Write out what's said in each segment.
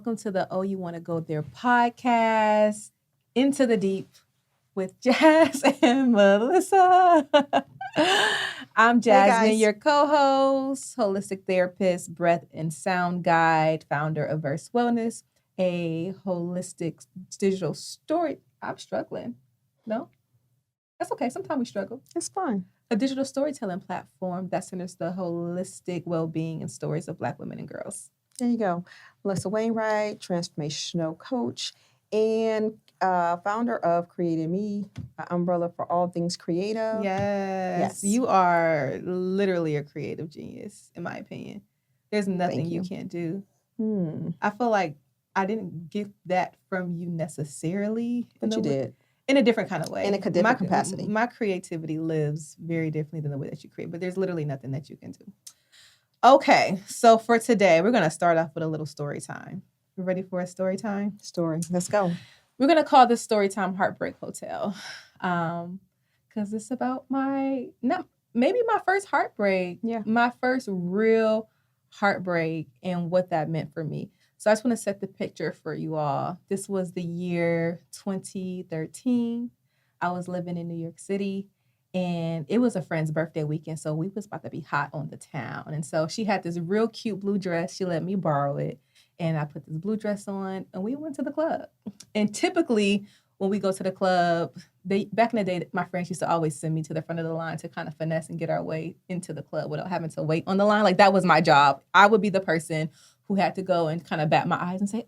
welcome to the Oh You Want to Go There podcast, Into the Deep with Jazz and Melissa. I'm Jasmine, guys. your co-host, holistic therapist, breath and sound guide, founder of Verse Wellness, a holistic digital story. I'm struggling. No? That's okay. Sometimes we struggle. It's fine. A digital storytelling platform that centers the holistic well-being and stories of Black women and girls. There you go. Melissa Wainwright, transformational coach, and founder of Creative Me, an umbrella for all things creative. Yes. You are literally a creative genius, in my opinion. There's nothing you can't do. I feel like I didn't get that from you necessarily. But you did. In a different kind of way. In a different capacity. My creativity lives very differently than the way that you create, but there's literally nothing that you can do. Okay, so for today, we're going to start off with a little story time. You ready for a story time? Story. Let's go. We're going to call this story time Heartbreak Hotel. Because it's about maybe my first heartbreak. Yeah. My first real heartbreak and what that meant for me. So I just want to set the picture for you all. This was the year 2013. I was living in New York City. And it was a friend's birthday weekend, so we was about to be hot on the town. And so she had this real cute blue dress. She let me borrow it. And I put this blue dress on, and we went to the club. And typically, when we go to the club, back in the day, my friends used to always send me to the front of the line to kind of finesse and get our way into the club without having to wait on the line. Like, that was my job. I would be the person who had to go and kind of bat my eyes and say,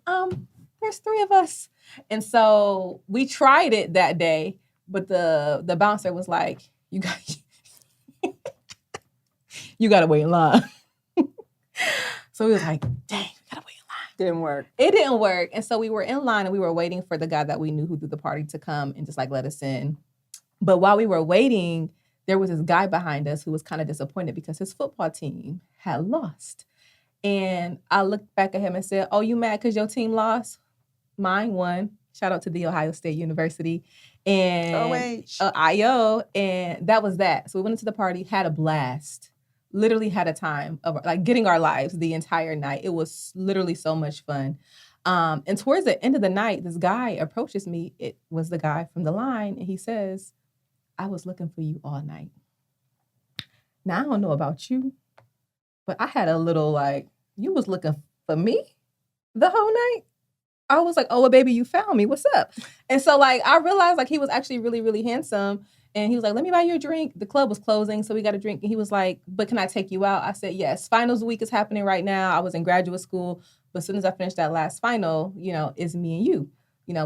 there's 3 of us. And so we tried it that day, but the bouncer was like, you got to wait in line. So we was like, dang, we got to wait in line. Didn't work. It didn't work. And so we were in line and we were waiting for the guy that we knew who threw the party to come and just like let us in. But while we were waiting, there was this guy behind us who was kind of disappointed because his football team had lost. And I looked back at him and said, oh, you mad because your team lost? Mine won. Shout out to the Ohio State University. And IO, and that was that. So we went into the party, had a blast, literally had a time of like getting our lives the entire night. It was literally so much fun. And towards the end of the night, this guy approaches me. It was the guy from the line, and he says, I was looking for you all night. Now, I don't know about you, but I had a little like, you was looking for me the whole night? I was like, oh, well, baby, you found me. What's up? And so, like, I realized, like, he was actually really, really handsome. And he was like, let me buy you a drink. The club was closing, so we got a drink. And he was like, but can I take you out? I said, yes. Finals week is happening right now. I was in graduate school. But as soon as I finished that last final, it's me and you.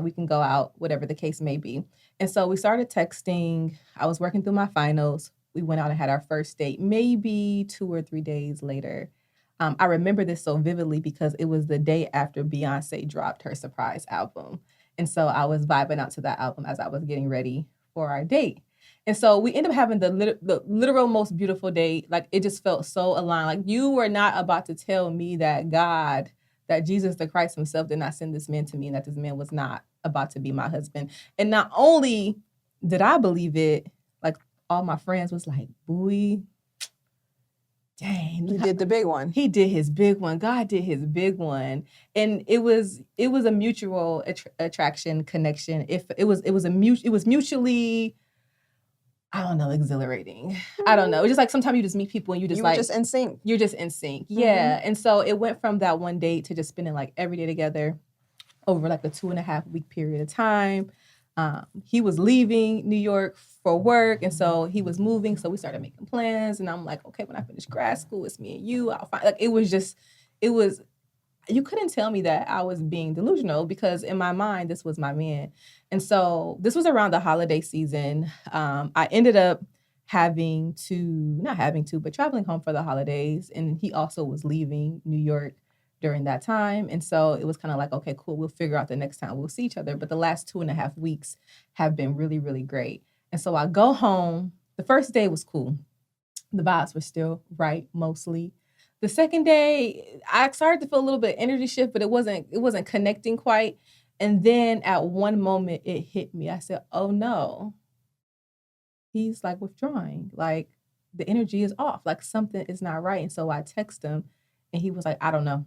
We can go out, whatever the case may be. And so we started texting. I was working through my finals. We went out and had our first date maybe 2 or 3 days later. I remember this so vividly because it was the day after Beyonce dropped her surprise album. And so I was vibing out to that album as I was getting ready for our date. And so we ended up having the literal most beautiful date. Like, it just felt so aligned. Like, you were not about to tell me that that Jesus the Christ himself did not send this man to me and that this man was not about to be my husband. And not only did I believe it, like, all my friends was like, boy, dang. He did the big one. He did his big one. God did his big one. And it was a mutual attraction connection. It was mutually, I don't know, exhilarating. I don't know. It's just like sometimes you just meet people and you were just in sync. You're just in sync. Yeah. Mm-hmm. And so it went from that one date to just spending like every day together over like a 2.5 week period of time. He was leaving New York for work, and so he was moving. So we started making plans, and I'm like, okay, when I finish grad school, it's me and you. I'll find. Like, it was. You couldn't tell me that I was being delusional because in my mind, this was my man. And so this was around the holiday season. I ended up traveling home for the holidays, and he also was leaving New York during that time. And so it was kind of like, okay, cool, we'll figure out the next time we'll see each other. But the last 2.5 weeks have been really, really great. And so I go home. The first day was cool. The vibes were still right, mostly. The second day, I started to feel a little bit of energy shift, but it wasn't connecting quite. And then at one moment, it hit me. I said, oh no, he's like withdrawing. Like, the energy is off. Like, something is not right. And so I text him, and he was like, I don't know.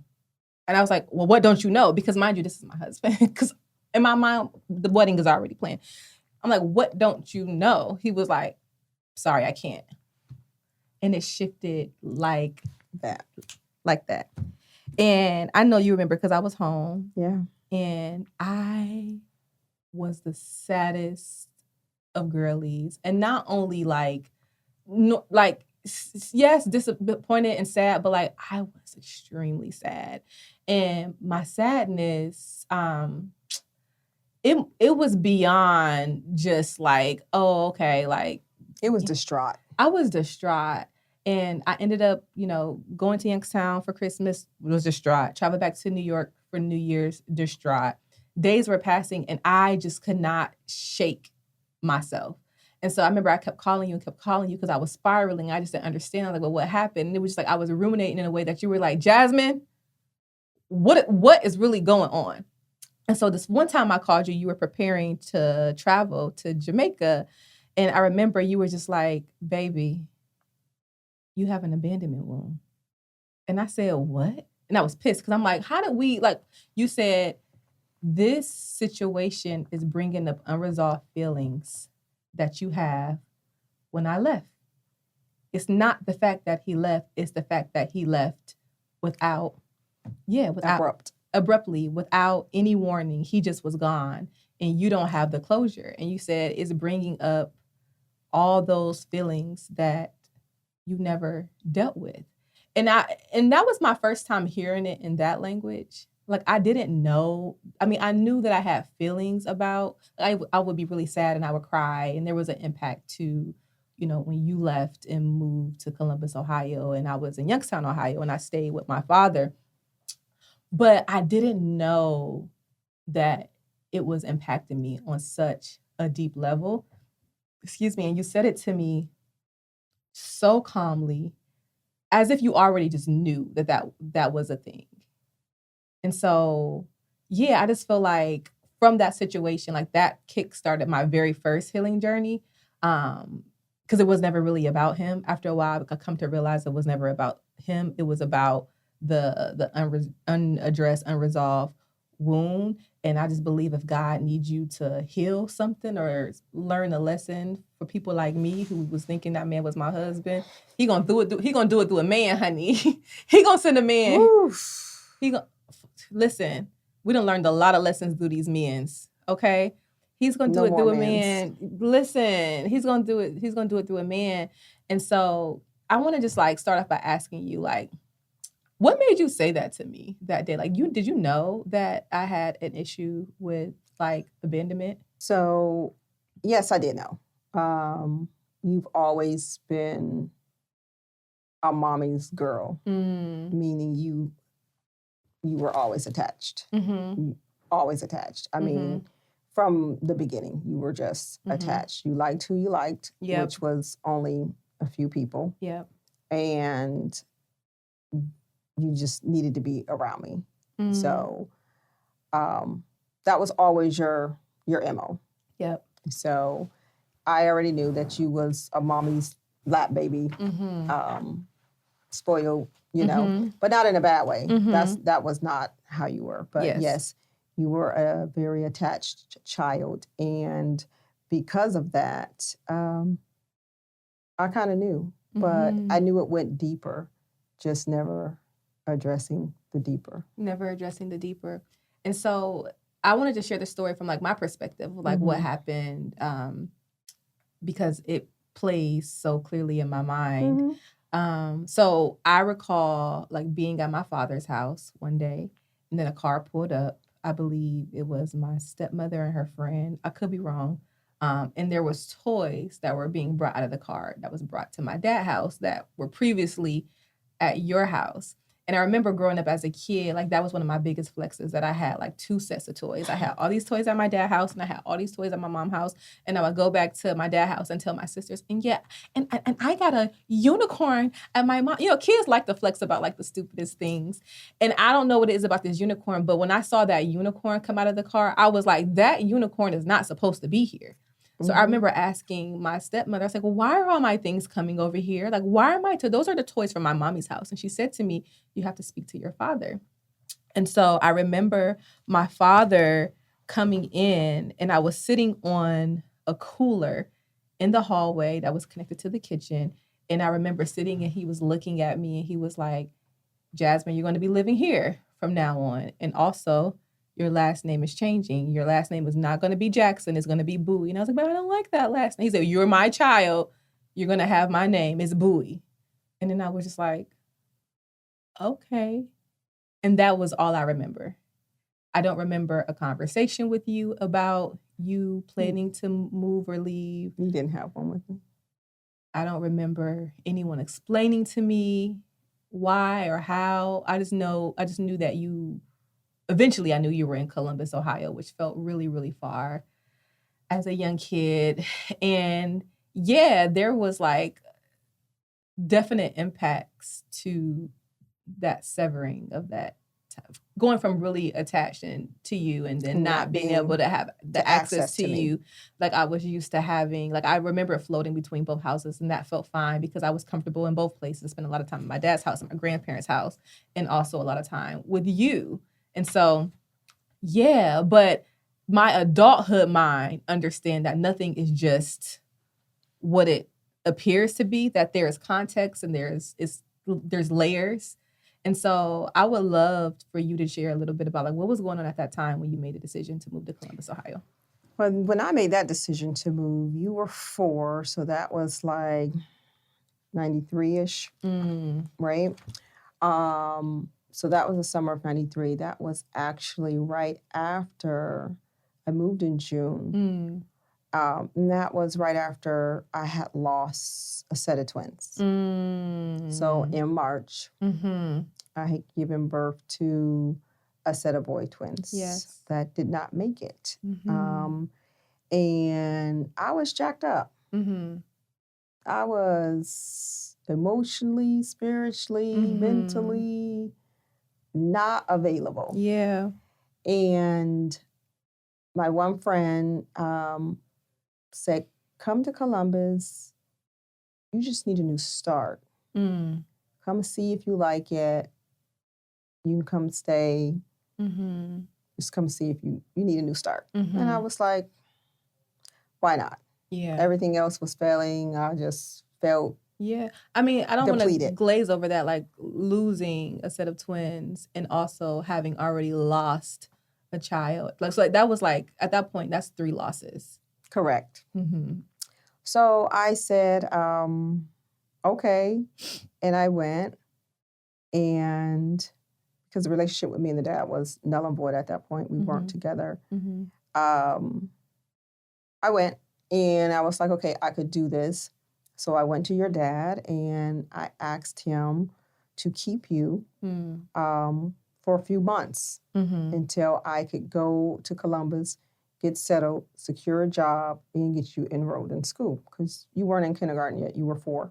And I was like, well, what don't you know? Because mind you, this is my husband. Because in my mind, the wedding is already planned. I'm like, what don't you know? He was like, sorry, I can't. And it shifted like That. And I know you remember because I was home. Yeah. And I was the saddest of girlies. And not only like, no, like, yes, disappointed and sad, but like I was extremely sad. And my sadness, it was beyond just like, oh, okay, like It was distraught. I was distraught. And I ended up, going to Youngstown for Christmas, was distraught. Traveled back to New York for New Year's, distraught. Days were passing and I just could not shake myself. And so I remember I kept calling you because I was spiraling. I just didn't understand. I was like, well, what happened? And it was just like I was ruminating in a way that you were like, Jasmine, what is really going on? And so this one time I called you, you were preparing to travel to Jamaica. And I remember you were just like, baby, you have an abandonment wound. And I said, what? And I was pissed because I'm like, how did we, like, you said, this situation is bringing up unresolved feelings that you have when I left. It's not the fact that he left, it's the fact that he left abruptly, without any warning. He just was gone and you don't have the closure. And you said it's bringing up all those feelings that you never dealt with. And that was my first time hearing it in that language. Like I didn't know. I mean, I knew that I had feelings about, I would be really sad and I would cry. And there was an impact to, when you left and moved to Columbus, Ohio, and I was in Youngstown, Ohio, and I stayed with my father. But I didn't know that it was impacting me on such a deep level. Excuse me. And you said it to me so calmly, as if you already just knew that was a thing. And so, yeah, I just feel like from that situation, like that kick-started my very first healing journey. Because it was never really about him. After a while, I come to realize it was never about him. It was about the unaddressed, unresolved wound. And I just believe if God needs you to heal something or learn a lesson for people like me who was thinking that man was my husband, he gonna do it through a man, honey. He gonna send a man. Oof. Listen, we done learned a lot of lessons through these men's, okay? He's gonna do it through a man. Listen, he's gonna do it through a man. And so I wanna just like start off by asking you, like, what made you say that to me that day? Like, did you know that I had an issue with like abandonment? So, yes, I did know. You've always been a mommy's girl, meaning you were always attached. Mm-hmm. Always attached. I mean, from the beginning, you were just attached. You liked who you liked, which was only a few people. Yep. And you just needed to be around me. Mm. So that was always your MO. Yep. So I already knew that you was a mommy's lap baby, spoiled, but not in a bad way. That was not how you were. But yes, you were a very attached child. And because of that, I kind of knew. But I knew it went deeper, just never addressing the deeper. And so I wanted to share the story from like my perspective, like what happened, because it plays so clearly in my mind. So I recall like being at my father's house one day, and then a car pulled up. I believe it was my stepmother and her friend. I could be wrong. And there was toys that were being brought out of the car that was brought to my dad's house that were previously at your house. And I remember growing up as a kid, like that was one of my biggest flexes, that I had like 2 sets of toys. I had all these toys at my dad's house and I had all these toys at my mom's house. And I would go back to my dad's house and tell my sisters, and I got a unicorn at my mom. Kids like to flex about like the stupidest things. And I don't know what it is about this unicorn, but when I saw that unicorn come out of the car, I was like, that unicorn is not supposed to be here. So I remember asking my stepmother, I was like, well, why are all my things coming over here? Like, why are those are the toys from my mommy's house. And she said to me, you have to speak to your father. And so I remember my father coming in, and I was sitting on a cooler in the hallway that was connected to the kitchen. And I remember sitting and he was looking at me and he was like, Jasmine, you're going to be living here from now on. And also, your last name is changing. Your last name is not going to be Jackson. It's going to be Bowie. And I was like, but I don't like that last name. He said, you're my child. You're going to have my name. It's Bowie. And then I was just like, okay. And that was all I remember. I don't remember a conversation with you about you planning to move or leave. You didn't have one with me. I don't remember anyone explaining to me why or how. I just knew that eventually I knew you were in Columbus, Ohio, which felt really, really far as a young kid. And yeah, there was like definite impacts to that severing of that going from really attached to you and then not being able to have the access to you like I was used to having. Like I remember floating between both houses, and that felt fine because I was comfortable in both places. Spent a lot of time at my dad's house and my grandparents' house, and also a lot of time with you. And so, yeah, but my adulthood mind understand that nothing is just what it appears to be, that there is context and there's layers. And so I would love for you to share a little bit about like what was going on at that time when you made the decision to move to Columbus, Ohio. When I made that decision to move, you were 4, so that was like 93-ish, right? So that was the summer of 93. That was actually right after I moved in June. And that was right after I had lost a set of twins. So in March, I had given birth to a set of boy twins that did not make it. And I was jacked up. I was emotionally, spiritually, mentally not available. Yeah. And my one friend said, come to Columbus. You just need a new start. Come see if you like it. You can come stay. Just come see if you need a new start. And I was like, why not? Yeah. Everything else was failing. I just felt I mean, I don't want to depleted. glaze over that, like losing a set of twins and also having already lost a child. Like, so like, that was like, at that point, that's 3 losses. Correct. So I said, okay. And I went. And because the relationship with me and the dad was null and void at that point, we weren't together. I went and I was like, okay, I could do this. So I went to your dad and I asked him to keep you for a few months until I could go to Columbus, get settled, secure a job, and get you enrolled in school. Because you weren't in kindergarten yet, you were 4.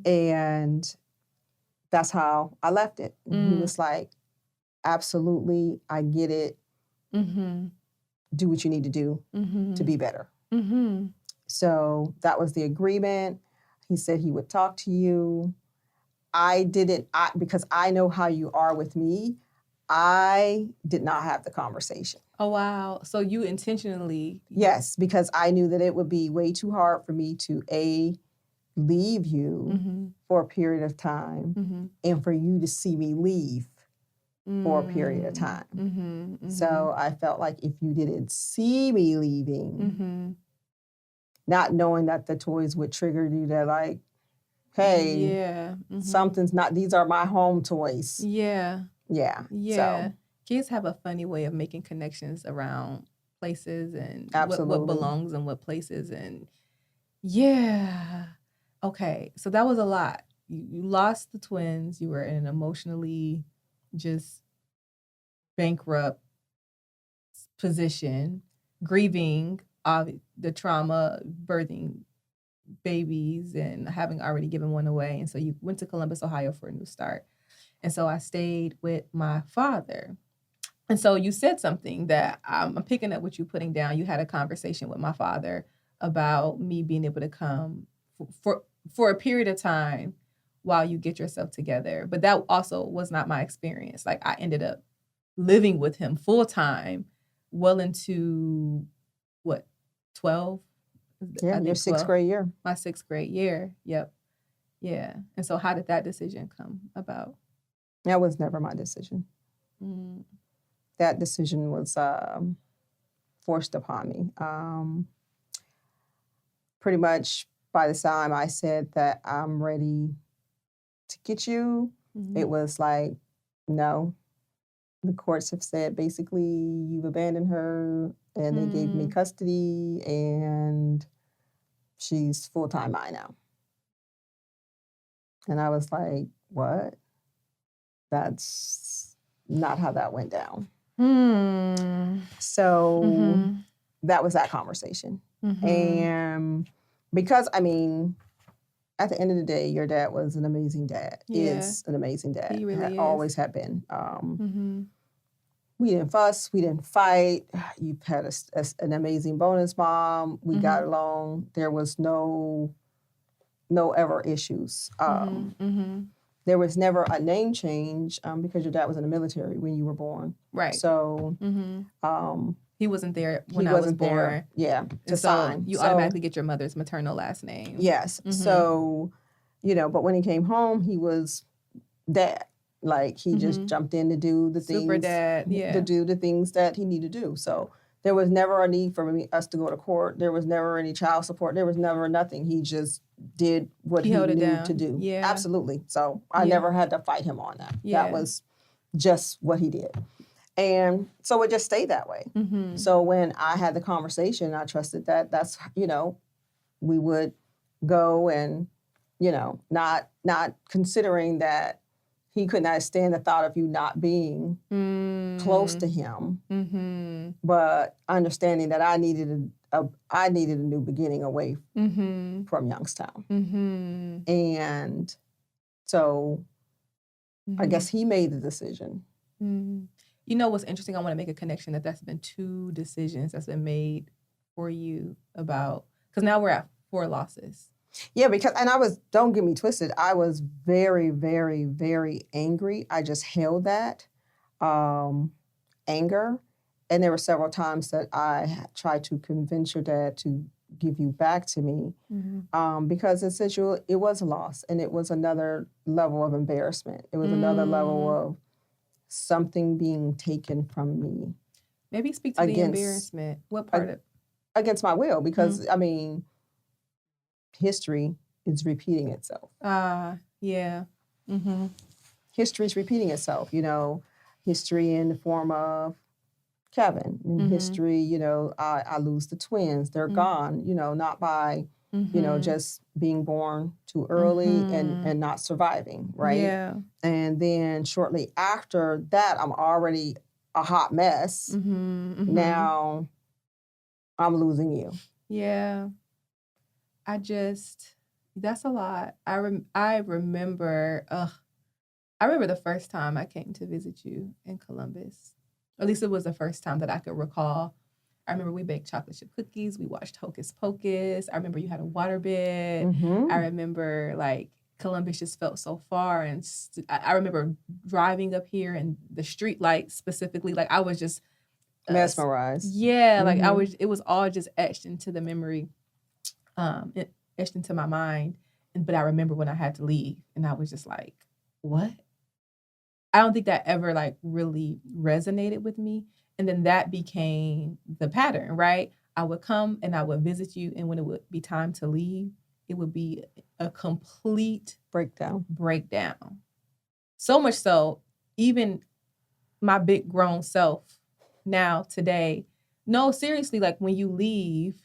And that's how I left it. He was like, absolutely, I get it. Do what you need to do to be better. So that was the agreement. He said he would talk to you. Because I know how you are with me, I did not have the conversation. Oh, wow. So you intentionally... Yes, because I knew that it would be way too hard for me to, leave you for a period of time and for you to see me leave for a period of time. So I felt like if you didn't see me leaving, not knowing that the toys would trigger you to like, hey, something's not, these are my home toys. Yeah. So, kids have a funny way of making connections around places and what belongs in what places. And okay, so that was a lot. You lost the twins. You were in an emotionally just bankrupt position, grieving the trauma, birthing babies and having already given one away. And so you went to Columbus, Ohio for a new start. And so I stayed with my father. And so you said something that I'm picking up what you putting down. You had a conversation with my father about me being able to come for a period of time while you get yourself together. But that also was not my experience. Like I ended up living with him full time, well into what, 12? Yeah, your sixth 12. grade year. My 6th grade year. Yep. Yeah. And so how did that decision come about? That was never my decision. Mm. That decision was forced upon me. Pretty much by the time I said that I'm ready to get you, it was like, no. The courts have said basically you've abandoned her, and they gave me custody, and she's full-time mine now. And I was like, what? That's not how that went down. So that was that conversation. And because, I mean, at the end of the day, your dad was an amazing dad. Yeah. Is an amazing dad. He really is. Always have been. We didn't fuss. We didn't fight. You had an amazing bonus mom. We got along. There was no ever issues. There was never a name change because your dad was in the military when you were born. Right. So he wasn't there when I was born. Yeah, to so sign. You automatically get your mother's maternal last name. Yes. So, but when he came home, he was dad. Like, he just jumped in to do the things. Super dad, yeah. To do the things that he needed to do. So there was never a need for us to go to court. There was never any child support. There was never nothing. He just did what he knew to do. Yeah. Absolutely. So I never had to fight him on that. Yeah. That was just what he did. And so it just stayed that way. So when I had the conversation, I trusted that that's, we would go and, not considering that he could not stand the thought of you not being close to him, but understanding that I needed a new beginning away from Youngstown. And so I guess he made the decision. You know what's interesting? I want to make a connection that's been 2 decisions that's been made for you about, because now we're at 4 losses. Yeah, don't get me twisted, I was very, very, very angry. I just held that anger. And there were several times that I tried to convince your dad to give you back to me because essentially it was a loss, and it was another level of embarrassment. It was another level of something being taken from me. Maybe speak to the embarrassment. What part of? Against my will, because, I mean, history is repeating itself. Yeah. History is repeating itself, history in the form of Kevin. In history, I lose the twins. They're gone, not by, just being born too early and not surviving, right? Yeah. And then shortly after that, I'm already a hot mess. Now I'm losing you. Yeah. That's a lot. I remember the first time I came to visit you in Columbus. At least it was the first time that I could recall. I remember we baked chocolate chip cookies. We watched Hocus Pocus. I remember you had a waterbed. I remember, like, Columbus just felt so far. And I remember driving up here and the street lights specifically. Like, I was just mesmerized. Yeah, like it was all just etched into the memory. Etched into my mind. But I remember when I had to leave, and I was just like, what? I don't think that ever, like, really resonated with me. And then that became the pattern, right? I would come and I would visit you, and when it would be time to leave, it would be a complete breakdown. So much so, even my big grown self now, today, no, seriously, like, when you leave,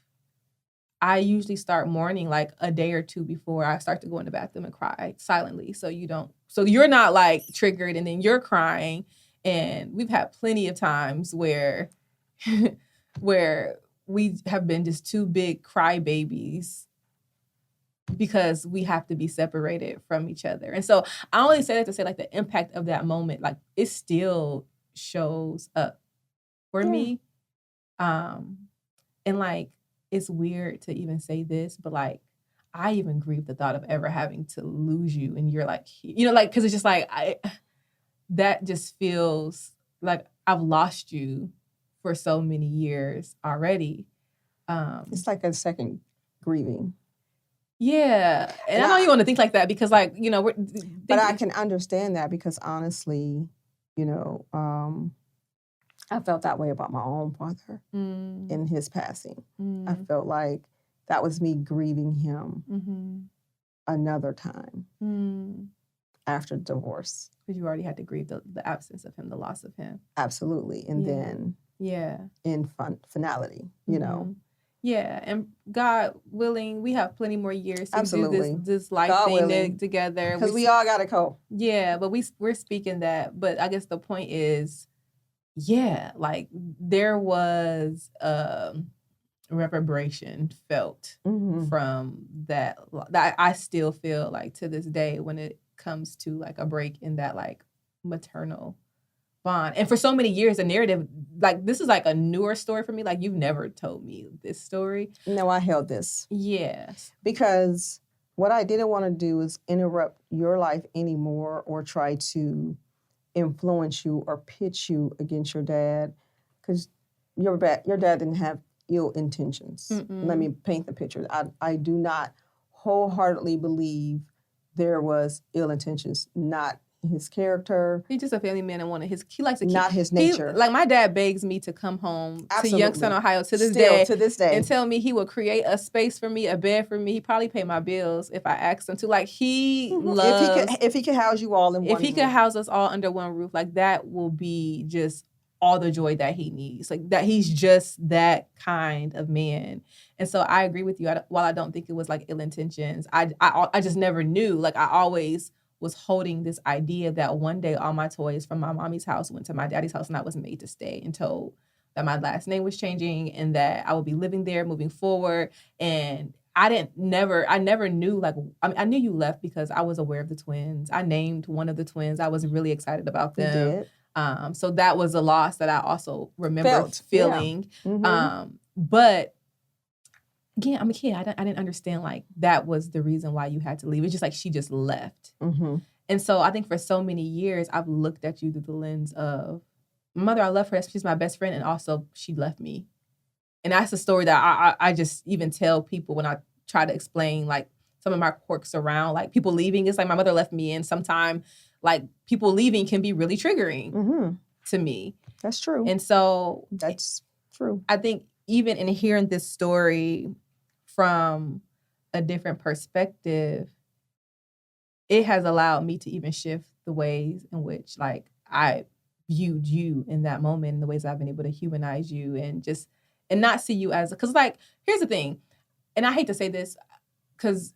I usually start mourning like a day or 2 before I start to go in the bathroom and cry silently. So you're not, like, triggered and then you're crying. And we've had plenty of times where we have been just 2 big crybabies because we have to be separated from each other. And so I only say that to say, like, the impact of that moment, like, it still shows up for me. And, like, it's weird to even say this, but, like, I even grieve the thought of ever having to lose you. And you're like, like, because it's just like, that just feels like I've lost you for so many years already. It's like a second grieving. Yeah. And I know you want to think like that because like, you know, but I can understand that because honestly, you know, I felt that way about my own father in his passing. I felt like that was me grieving him another time after divorce. Because you already had to grieve the absence of him, the loss of him. Absolutely. And then in finality, you know. Yeah, and God willing, we have plenty more years to Absolutely. do this life God thing together. Because we all got to go. Yeah, but we're speaking that. But I guess the point is, yeah, like there was reverberation felt from that I still feel like to this day when it comes to like a break in that like maternal bond. And for so many years, the narrative, like this is like a newer story for me. Like you've never told me this story. No, I held this. Yes. Because what I didn't want to do is interrupt your life anymore or try to influence you or pitch you against your dad. Because your dad didn't have ill intentions. Let me paint the picture. I do not wholeheartedly believe there was ill intentions, not his character. He's just a family man and he likes to keep... Not his nature. Like my dad begs me to come home to Youngstown, Ohio to this day. And tell me he will create a space for me, a bed for me. He probably pay my bills if I ask him to. Like he loves... If he could house you all in one room. If he could house us all under one roof, like that will be just all the joy that he needs. Like that he's just that kind of man. And so I agree with you. While I don't think it was like ill intentions, I just never knew. Like I always was holding this idea that one day all my toys from my mommy's house went to my daddy's house and I was made to stay and told that my last name was changing and that I would be living there moving forward. And I never knew, like, I knew you left because I was aware of the twins. I named one of the twins. I was really excited about them. You did. So that was a loss that I also remember feeling. Yeah. But again, I'm a kid. I didn't understand like that was the reason why you had to leave. It's just like she just left. And so I think for so many years, I've looked at you through the lens of, mother, I love her. She's my best friend. And also she left me. And that's a story that I just even tell people when I try to explain like some of my quirks around like people leaving. It's like my mother left me and sometimes like people leaving can be really triggering to me. That's true. And so that's true. I think even in hearing this story from a different perspective, it has allowed me to even shift the ways in which like I viewed you in that moment and the ways I've been able to humanize you and not see you as, because like, here's the thing, and I hate to say this because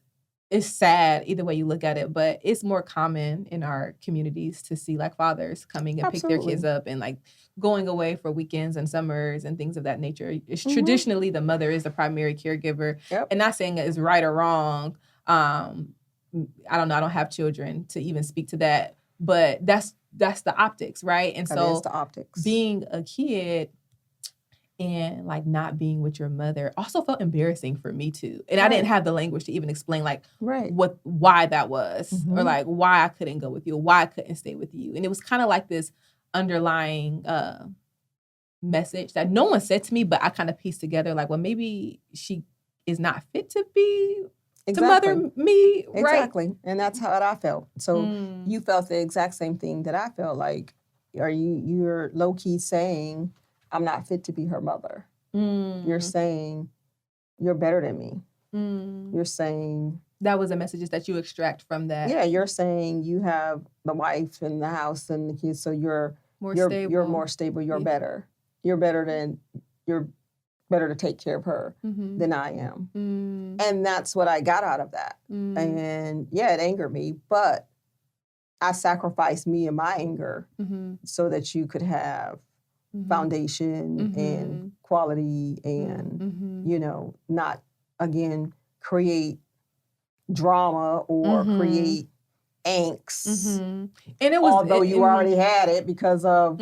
it's sad either way you look at it, but it's more common in our communities to see like fathers coming and pick their kids up and like going away for weekends and summers and things of that nature. It's traditionally the mother is the primary caregiver. And not saying it's right or wrong. I don't know. I don't have children to even speak to that, but that's the optics, right? And that is the optics. Being a kid and like not being with your mother also felt embarrassing for me too. And I didn't have the language to even explain like why that was or like why I couldn't go with you, or why I couldn't stay with you. And it was kind of like this underlying message that no one said to me, but I kind of pieced together like, well, maybe she is not fit to be to mother me, right? Exactly. And that's how I felt. So you felt the exact same thing that I felt. Like, you're low-key saying I'm not fit to be her mother. You're saying you're better than me. You're saying... That was the messages that you extract from that. Yeah, you're saying you have the wife and the house and the kids, so you're stable. You're more stable. You're better. You're better to take care of her than I am. And that's what I got out of that. And yeah, it angered me, but I sacrificed me and my anger so that you could have foundation and quality and, you know, not, again, create drama or create angst. And it was, although you already had it because of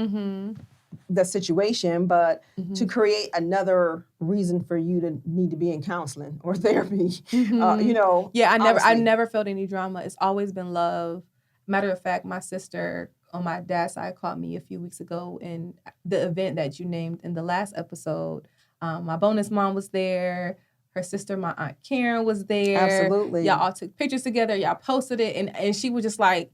the situation, but to create another reason for you to need to be in counseling or therapy, you know. Yeah, I never felt any drama. It's always been love. Matter of fact, my sister, on my dad's side called me a few weeks ago, and the event that you named in the last episode, my bonus mom was there. Her sister, my aunt Karen, was there. Absolutely. Y'all all took pictures together. Y'all posted it, and she was just like,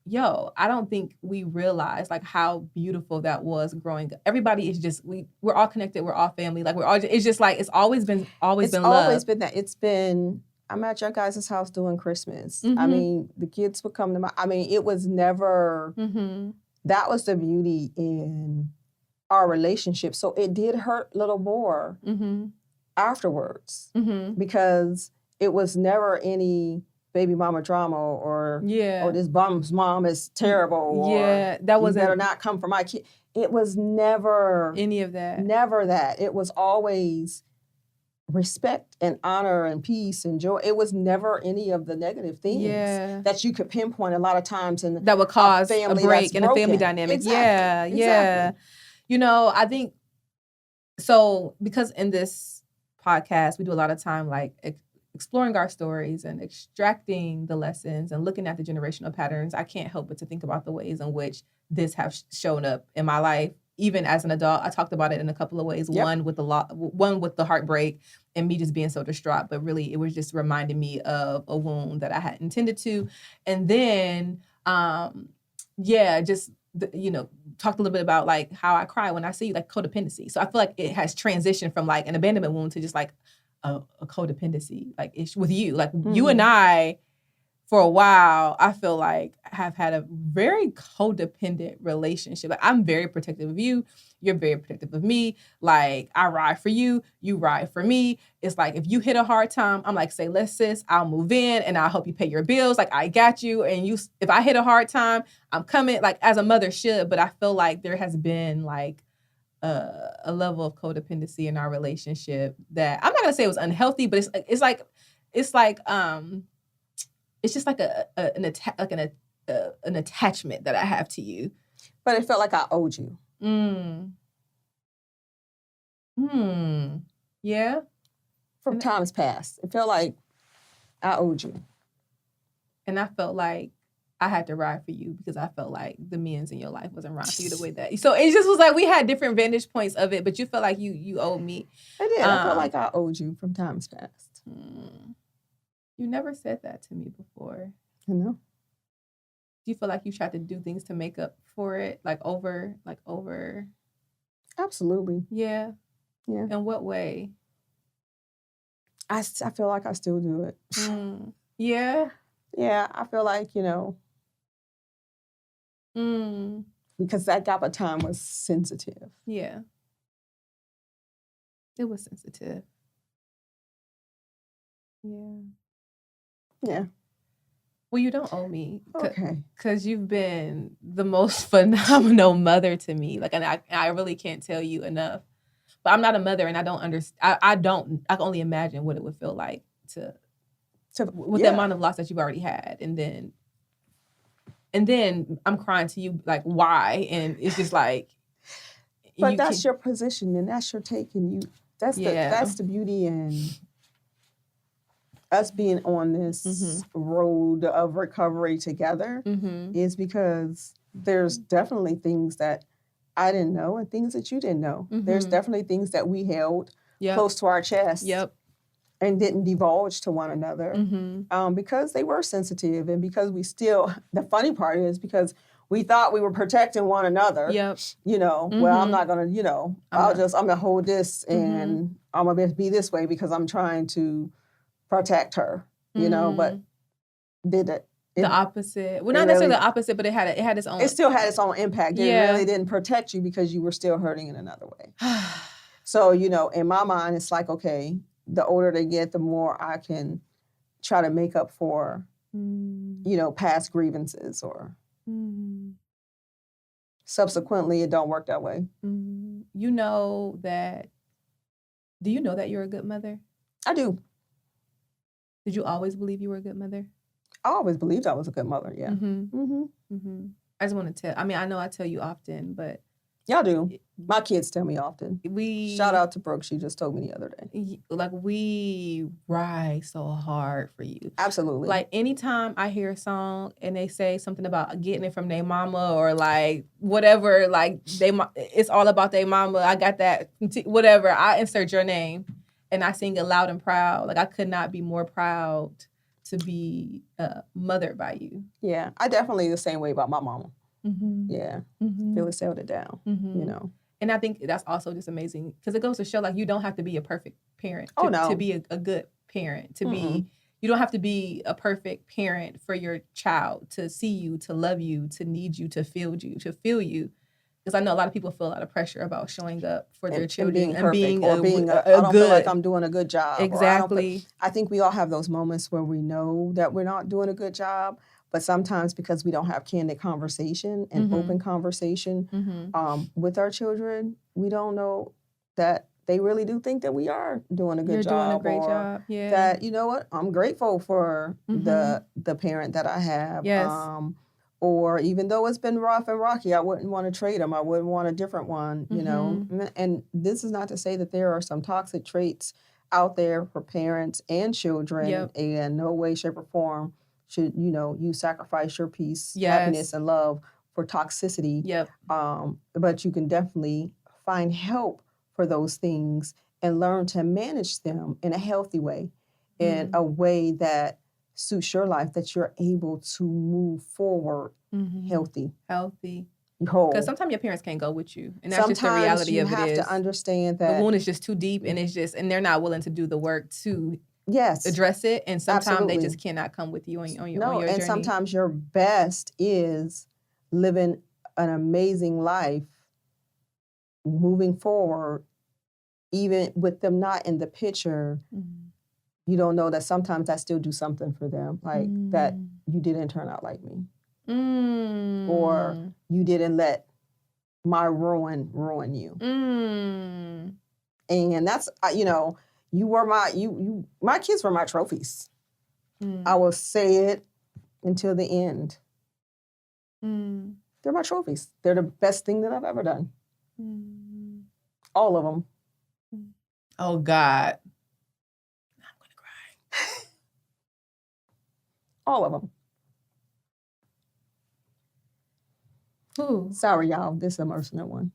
yo, I don't think we realized like how beautiful that was growing up. Everybody is just, we're all connected. We're all family. Like we're all, it's just like, it's always been love. It's always been that. It's been, I'm at your guys' house doing Christmas. I mean, the kids would come to it was never, that was the beauty in our relationship. So it did hurt a little more afterwards because it was never any baby mama drama or this bum's mom is terrible or that wasn't, you better not come for my kid. It was never any of that. Never that. It was always respect and honor and peace and joy. It was never any of the negative things that you could pinpoint a lot of times and that would cause a break in a family dynamic. Exactly. Yeah. You know, I think so because in this podcast we do a lot of time like exploring our stories and extracting the lessons and looking at the generational patterns. I can't help but to think about the ways in which this has shown up in my life. Even as an adult, I talked about it in a couple of ways. Yep. One with the heartbreak and me just being so distraught, but really it was just reminding me of a wound that I had intended to. And then, talked a little bit about like how I cry when I see like codependency. So I feel like it has transitioned from like an abandonment wound to just like a codependency, like issue with you. Like you and I, for a while, I feel like have had a very codependent relationship. Like I'm very protective of you. You're very protective of me. Like I ride for you. You ride for me. It's like if you hit a hard time, I'm like, say less, sis. I'll move in and I'll help you pay your bills. Like I got you. And you, if I hit a hard time, I'm coming. Like as a mother should. But I feel like there has been like a level of codependency in our relationship that I'm not gonna say it was unhealthy, but it's just like an attachment that I have to you. But it felt like I owed you. Yeah. From times past, it felt like I owed you, and I felt like I had to ride for you because I felt like the men's in your life wasn't riding for you the way that. So it just was like we had different vantage points of it, but you felt like you owed me. I did. I felt like I owed you from times past. You never said that to me before. I know. Do you feel like you tried to do things to make up for it, like over? Absolutely. Yeah. Yeah. In what way? I feel like I still do it. Yeah. Yeah, I feel like, because that gap of time was sensitive. Yeah. It was sensitive. Yeah. Yeah. Well, you don't owe me. Okay. Because you've been the most phenomenal mother to me. Like, and I really can't tell you enough. But I'm not a mother, and I don't understand. I can only imagine what it would feel like with the amount of loss that you've already had, and then I'm crying to you like, why? And it's just like, but that's your position, and that's your take, and that's the beauty in us being on this road of recovery together is because there's definitely things that I didn't know and things that you didn't know. There's definitely things that we held close to our chest and didn't divulge to one another because they were sensitive and because the funny part is because we thought we were protecting one another. Well, I'm not going to, I'm going to hold this and I'm going to be this way because I'm trying to protect her, but did it. The opposite. Well, not necessarily the opposite, but it had its own. It still had its own impact. It really didn't protect you because you were still hurting in another way. So, in my mind, it's like, okay, the older they get, the more I can try to make up for, past grievances or subsequently it don't work that way. Do you know that you're a good mother? I do. Did you always believe you were a good mother? I always believed I was a good mother, yeah. I just want to tell, I know I tell you often, but Y'all do. My kids tell me often. We Shout out to Brooke. She just told me the other day. like we ride so hard for you. Absolutely. Like anytime I hear a song and they say something about getting it from their mama or like whatever, like it's all about their mama. I got that, whatever. I insert your name and I sing it loud and proud. Like I could not be more proud to be mothered by you. Yeah, I definitely the same way about my mama. Mm-hmm. Yeah, mm-hmm. Phyllis held it down. Mm-hmm. You know. And I think that's also just amazing because it goes to show like you don't have to be a perfect parent to be a good parent, to be, you don't have to be a perfect parent for your child to see you, to love you, to need you, to feel you. Because I know a lot of people feel a lot of pressure about showing up for their children and being I don't feel like I'm doing a good job. Exactly. I think we all have those moments where we know that we're not doing a good job. But sometimes because we don't have candid conversation and open conversation with our children, we don't know that they really do think that we are doing a good job. You're doing a great job. Yeah. That, you know what, I'm grateful for the parent that I have. Yes. Or even though it's been rough and rocky, I wouldn't want to trade them. I wouldn't want a different one, you know. And this is not to say that there are some toxic traits out there for parents and children in no way, shape, or form. Should, you know, you sacrifice your peace, happiness, and love for toxicity. Yep. But you can definitely find help for those things and learn to manage them in a healthy way, in a way that suits your life, that you're able to move forward healthy. Because sometimes your parents can't go with you, and that's just the reality of it. You have to understand that the wound is just too deep, and and they're not willing to do the work to address it, and sometimes they just cannot come with you on your journey. And sometimes your best is living an amazing life, moving forward, even with them not in the picture. You don't know that sometimes I still do something for them, like that you didn't turn out like me, or you didn't let my ruin you, and that's you know. You were my kids were my trophies. I will say it until the end. They're my trophies. They're the best thing that I've ever done. All of them. Oh God. I'm gonna cry. All of them. Ooh. Sorry, y'all. This emotional one.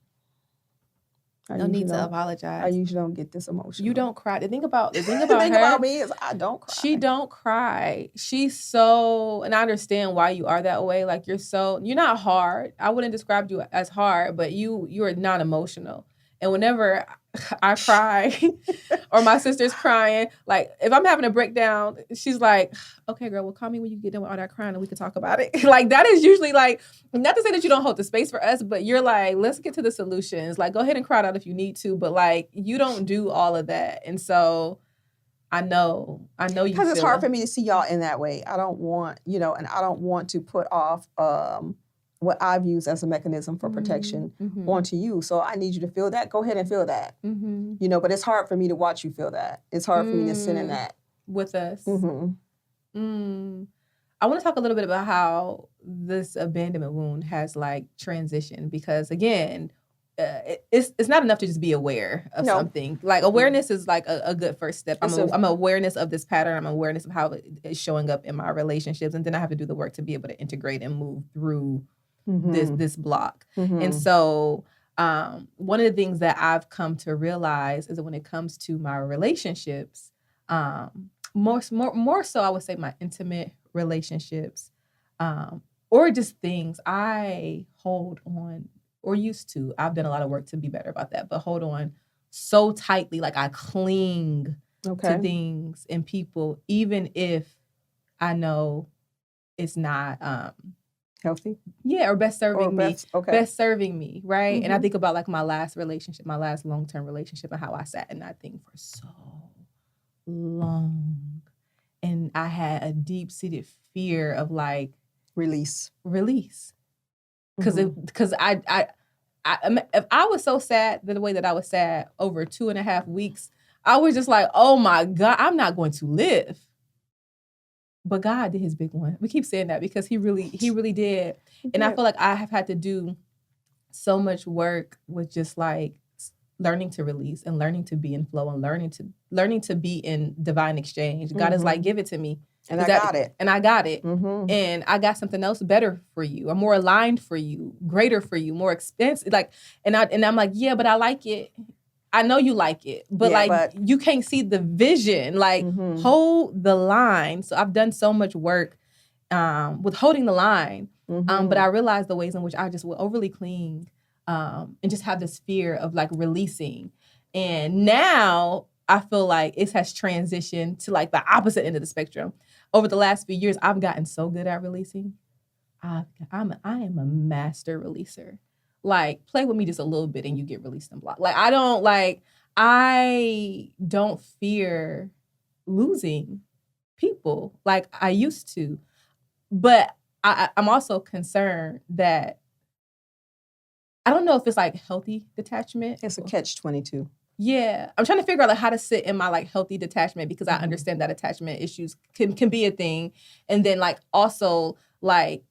No need to apologize. I usually don't get this emotional. You don't cry. The thing about the her, thing about me is I don't cry. She don't cry. She's so, and I understand why you are that way. Like you're not hard. I wouldn't describe you as hard, but you are not emotional. And whenever I cry or my sister's crying, like if I'm having a breakdown, she's like, okay, girl, well, call me when you get done with all that crying and we can talk about it. Like that is usually like, not to say that you don't hold the space for us, but you're like, let's get to the solutions. Like go ahead and cry it out if you need to, but like you don't do all of that. And so I know you because it's hard for me to see y'all in that way. I don't want, and I don't want to put off what I've used as a mechanism for protection onto you. So I need you to feel that. Go ahead and feel that. But it's hard for me to watch you feel that. It's hard for me to sit in that. With us. I want to talk a little bit about how this abandonment wound has like transitioned because again, it's not enough to just be aware of something. Like awareness is like a good first step. I'm awareness of this pattern. I'm awareness of how it is showing up in my relationships. And then I have to do the work to be able to integrate and move through this block. And so one of the things that I've come to realize is that when it comes to my relationships, more so I would say my intimate relationships, or just things I hold on or used to. I've done a lot of work to be better about that, but hold on so tightly, like I cling to things and people, even if I know it's not healthy. Yeah, or best serving me. Best serving me, right? And I think about like my last relationship, my last long-term relationship, and how I sat in that thing for so long. And I had a deep-seated fear of like release. Because if I was so sad the way that I was sad over 2.5 weeks, I was just like, oh my God, I'm not going to live. But God did his big one. We keep saying that because he really did. And I feel like I have had to do so much work with just like learning to release and learning to be in flow and learning to be in divine exchange. God is like, give it to me. And I got it. And I got it. Mm-hmm. And I got something else better for you, or more aligned for you, greater for you, more expensive. Like, and I'm like, yeah, but I like it. I know you like it, but you can't see the vision. Like, hold the line. So I've done so much work with holding the line. But I realized the ways in which I just would overly cling and just have this fear of like releasing. And now I feel like it has transitioned to like the opposite end of the spectrum. Over the last few years, I've gotten so good at releasing. I am a master releaser. Like, play with me just a little bit and you get released and blocked. Like, I don't fear losing people like I used to. But I'm also concerned that I don't know if it's like healthy detachment. It's a catch-22. Yeah. I'm trying to figure out like how to sit in my like healthy detachment, because I understand that attachment issues can be a thing. And then like also like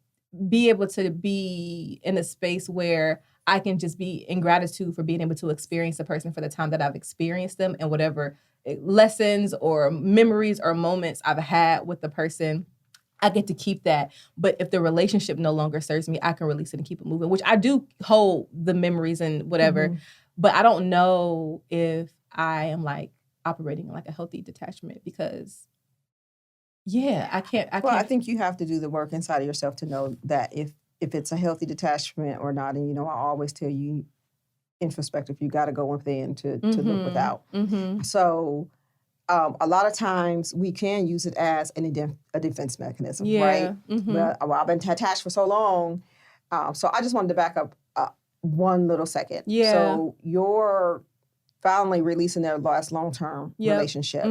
be able to be in a space where I can just be in gratitude for being able to experience a person for the time that I've experienced them, and whatever lessons or memories or moments I've had with the person, I get to keep that. But if the relationship no longer serves me, I can release it and keep it moving, which I do hold the memories and whatever. But I don't know if I am like operating in like a healthy detachment, because I can't. I think you have to do the work inside of yourself to know that if it's a healthy detachment or not. And, I always tell you, introspective, you got to go within to look without. So a lot of times we can use it as a defense mechanism, right? Well, I've been attached for so long. So I just wanted to back up one little second. Yeah. So you're finally releasing their last long-term relationship.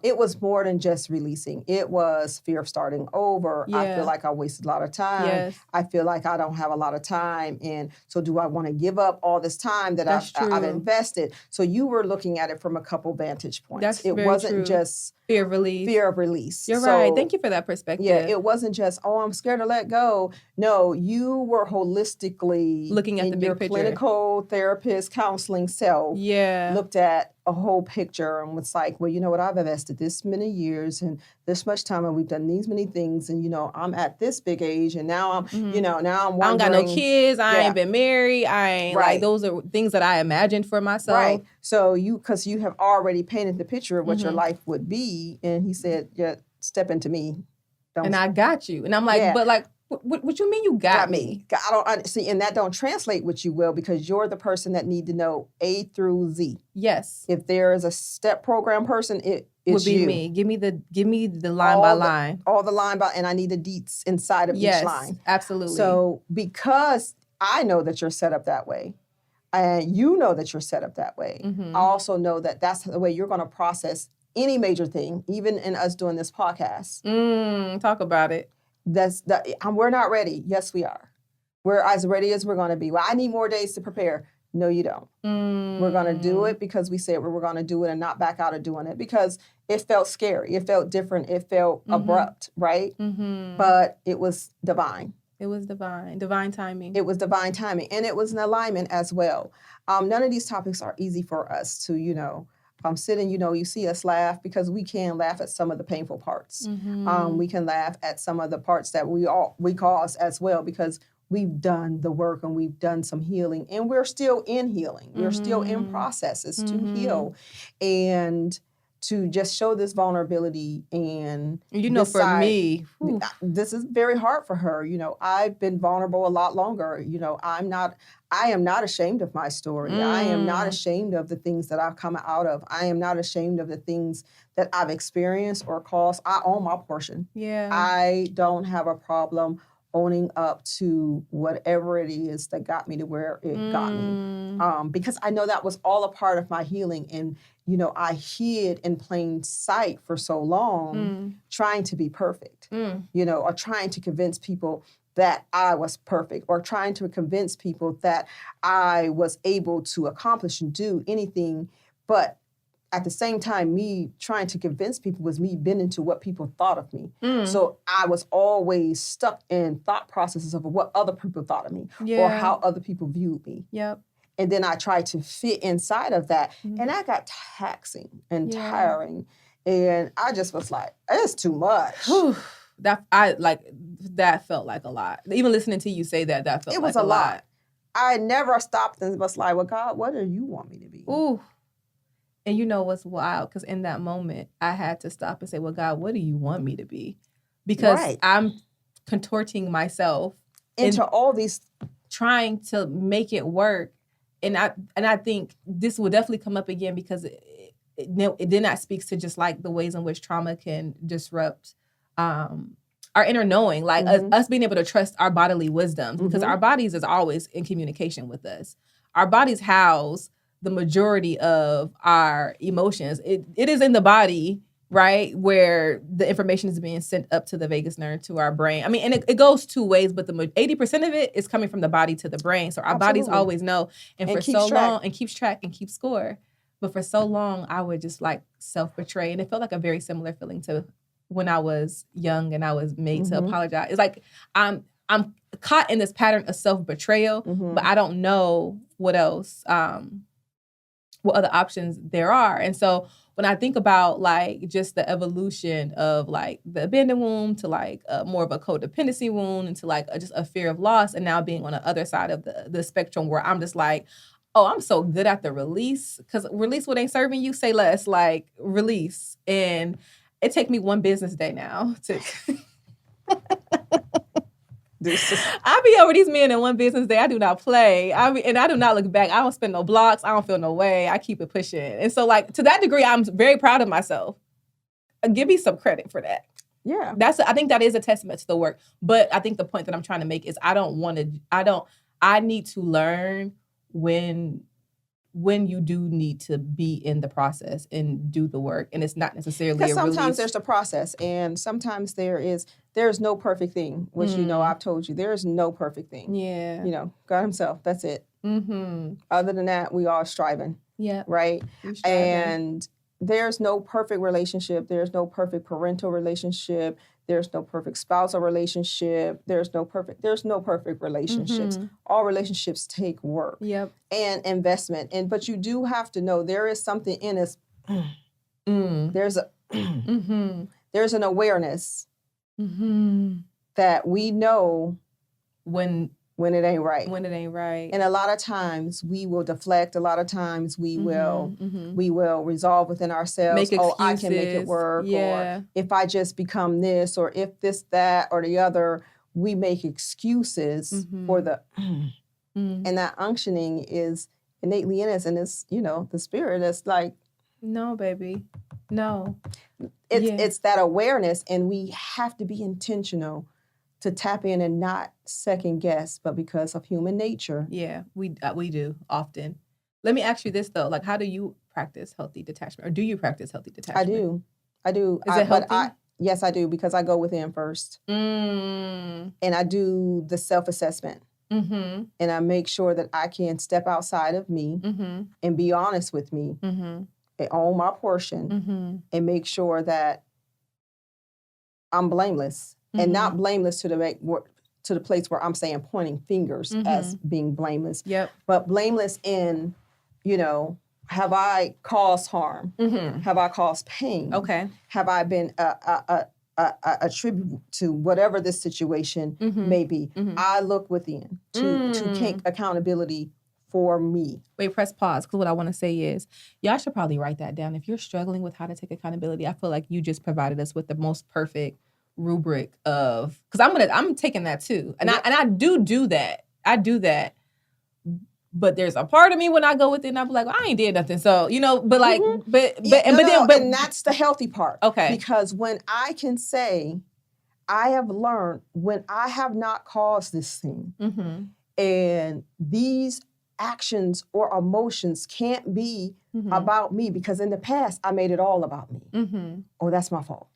It was more than just releasing. It was fear of starting over. I feel like I wasted a lot of time. I feel like I don't have a lot of time. And so do I want to give up all this time that I've invested? So you were looking at it from a couple vantage points. It wasn't just fear of release. You're right. Thank you for that perspective. Yeah, it wasn't just, I'm scared to let go. No, you were holistically looking at the big picture. Clinical therapist, counseling self. Looked at a whole picture and was like, well, you know what? I've invested this many years and this much time, and we've done these many things, and I'm at this big age, and now I'm, now I'm wondering. I don't got no kids. I ain't been married. I ain't like, those are things that I imagined for myself. Right. So because you have already painted the picture of what your life would be, and he said, step into me. And I got you. And I'm like, but like, what you mean you got me? I don't see, and that don't translate what you will, because you're the person that need to know A through Z. Yes. If there is a step program person, it's would be you. Me. Give me the line by line. All the line by, and I need the deets inside of each line. Absolutely. So because I know that you're set up that way, and you know that you're set up that way, I also know that that's the way you're going to process any major thing, even in us doing this podcast. Talk about it. We're not ready. Yes, we are. We're as ready as we're going to be. Well, I need more days to prepare. No, you don't. We're going to do it because we said we were going to do it, and not back out of doing it, because it felt scary. It felt different. It felt abrupt, right? But it was divine. It was divine. Divine timing. It was divine timing. And it was an alignment as well. None of these topics are easy for us to, sitting, you see us laugh, because we can laugh at some of the painful parts. We can laugh at some of the parts that we cause as well, because we've done the work and we've done some healing, and we're still in healing. We're still in processes to heal, and to just show this vulnerability. And for me, this is very hard for her. I've been vulnerable a lot longer. I am not ashamed of my story. I am not ashamed of the things that I've come out of. I am not ashamed of the things that I've experienced or caused. I own my portion. I don't have a problem owning up to whatever it is that got me to where it got me. Because I know that was all a part of my healing. And, I hid in plain sight for so long, trying to be perfect, or trying to convince people that I was perfect, or trying to convince people that I was able to accomplish and do anything but at the same time, me trying to convince people was me bending to what people thought of me. Mm. So I was always stuck in thought processes of what other people thought of me or how other people viewed me. Yep. And then I tried to fit inside of that. Mm. And that got taxing and tiring. And I just was like, it's too much. That felt like a lot. Even listening to you say that felt like a lot. I never stopped and was like, well, God, what do you want me to be? Ooh. And you know what's wild? Because in that moment, I had to stop and say, well, God, what do you want me to be? Because I'm contorting myself into all these, trying to make it work. And I think this will definitely come up again because then that speaks to just like the ways in which trauma can disrupt our inner knowing, like us being able to trust our bodily wisdom, because our bodies is always in communication with us. Our bodies house the majority of our emotions. It is in the body, right, where the information is being sent up to the vagus nerve, to our brain. I mean, and it goes two ways, but the 80% of it is coming from the body to the brain. So our bodies always know. And for so long, and keeps track and keeps score. But for so long, I would just like self-betray. And it felt like a very similar feeling to when I was young and I was made to apologize. It's like I'm caught in this pattern of self-betrayal, but I don't know what else, what other options there are. And so when I think about like just the evolution of like the abandoned wound to like more of a codependency wound into like just a fear of loss, and now being on the other side of the spectrum where I'm just like, oh, I'm so good at the release, because release what ain't serving you, say less, like release. And it take me one business day now to... I be over these men in one business day. I do not play. And I do not look back. I don't spend no blocks. I don't feel no way. I keep it pushing. And so like to that degree, I'm very proud of myself. Give me some credit for that. Yeah. I think that is a testament to the work. But I think the point that I'm trying to make is I need to learn when you do need to be in the process and do the work. And it's not necessarily because sometimes release. There's the process, and sometimes there's no perfect thing, which, you know, I've told you, there's no perfect thing. Yeah. You know, God himself, that's it. Other than that, we are striving. Yeah. Right? And there's no perfect relationship. There's no perfect parental relationship. There's no perfect spousal relationship. There's no perfect relationships. All relationships take work and investment. But you do have to know there is something in us. There's an awareness that we know when it ain't right. And a lot of times we will deflect. A lot of times we will resolve within ourselves. I can make it work. Or if I just become this, or if this, that, or the other, we make excuses for the, and that unctioning is innately in us. And it's, you know, the spirit that's like, no, baby, no. It's that awareness, and we have to be intentional to tap in and not second guess, but because of human nature. Yeah, we do often. Let me ask you this though, like how do you practice healthy detachment, or do you practice healthy detachment? I do. Is it healthy? Yes, I do, because I go within first. And I do the self-assessment. And I make sure that I can step outside of me and be honest with me and own my portion and make sure that I'm blameless. And not blameless to the place where I'm saying pointing fingers as being blameless. But blameless in, you know, have I caused harm? Have I caused pain? Okay. Have I been a tribute to whatever this situation may be? I look within to take accountability for me. Wait, press pause, because what I want to say is, y'all should probably write that down. If you're struggling with how to take accountability, I feel like you just provided us with the most perfect rubric of, because I'm taking that too, and I do that. I do that, but there's a part of me when I go with it, and I'm like, well, I ain't did nothing, so you know. But like, but that's the healthy part. Okay, because when I can say, I have learned when I have not caused this thing, and these actions or emotions can't be about me, because in the past I made it all about me. Oh, that's my fault.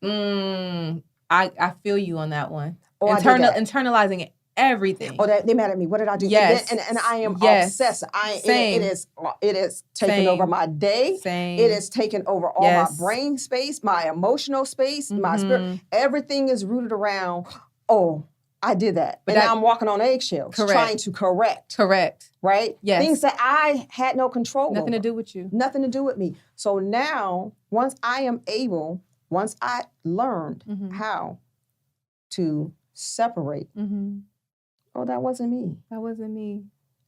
I feel you on that one. Or internalizing everything. Oh, they mad at me. What did I do? Yes. And I am Yes. obsessed. Same. It is taken Same. over my day. Same. It has taken over all Yes. my brain space, my emotional space, my Mhm. spirit. Everything is rooted around, oh, I did that. But and now I'm walking on eggshells, Correct. trying to correct. Correct. Right? Yes. Things that I had no control over. Nothing to do with you. Nothing to do with me. So now, once I learned Mhm. how to separate, Mhm. oh, that wasn't me. That wasn't me.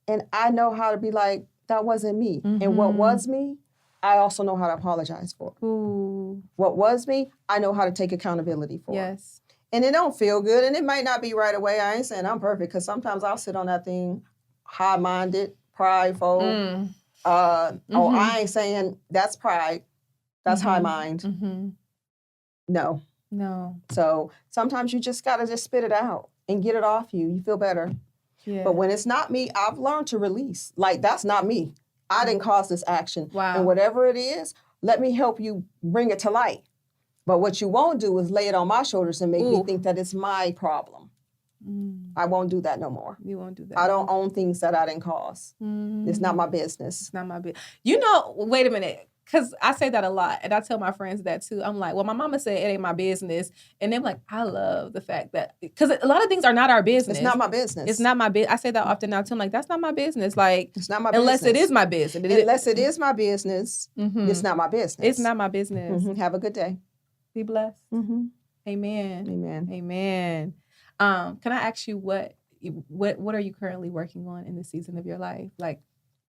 And I know how to be like, that wasn't me. And what was me, I also know how to apologize for. Ooh. What was me, I know how to take accountability for. Yes. And it don't feel good, and it might not be right away. I ain't saying I'm perfect, because sometimes I'll sit on that thing high-minded, prideful. Oh, I ain't saying that's pride. That's high mind. Mm-hmm. No. So sometimes you just got to just spit it out and get it off you. You feel better. Yeah. But when it's not me, I've learned to release. Like, that's not me. I didn't cause this action. Wow. And whatever it is, let me help you bring it to light. But what you won't do is lay it on my shoulders and make me think that it's my problem. I won't do that no more. You won't do that. I don't own things that I didn't cause. It's not my business. It's not my business. You know, wait a minute. Because I say that a lot. And I tell my friends that too. I'm like, well, my mama said it ain't my business. And they're like, I love the fact that, because a lot of things are not our business. It's not my business. It's not my business. I say that often now too. I'm like, that's not my business. Like, it's not my unless business. it is my business. Unless it is my business, it's not my business. It's not my business. Have a good day. Be blessed. Amen. Amen. Can I ask you what are you currently working on in this season of your life? Like,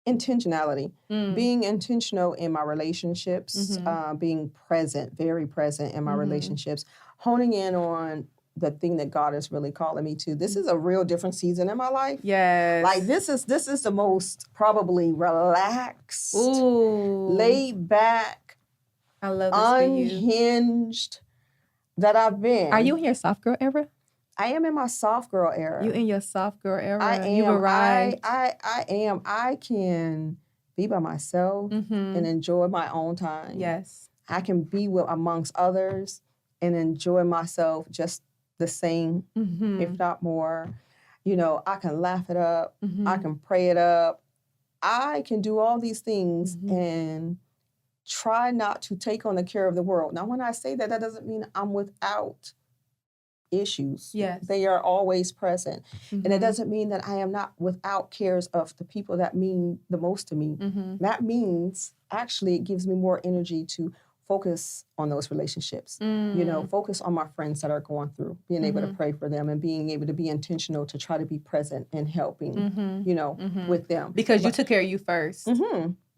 intentionality, being intentional in my relationships, being present, very present in my relationships, honing in on the thing that God is really calling me to. This is a real different season in my life. Yes. Like, this is the most probably relaxed, laid back, I love this unhinged that I've been. Are you in your soft girl era? I am in my soft girl era. You in your soft girl era? I am. You've arrived. I am. I can be by myself and enjoy my own time. Yes. I can be amongst others and enjoy myself just the same, if not more. You know, I can laugh it up. I can pray it up. I can do all these things and try not to take on the care of the world. Now, when I say that, that doesn't mean I'm without issues. Yes. They are always present. And it doesn't mean that I am not without cares of the people that mean the most to me. That means, actually, it gives me more energy to focus on those relationships. You know, focus on my friends that are going through, being able to pray for them and being able to be intentional to try to be present and helping, you know, with them. Because you took care of you first.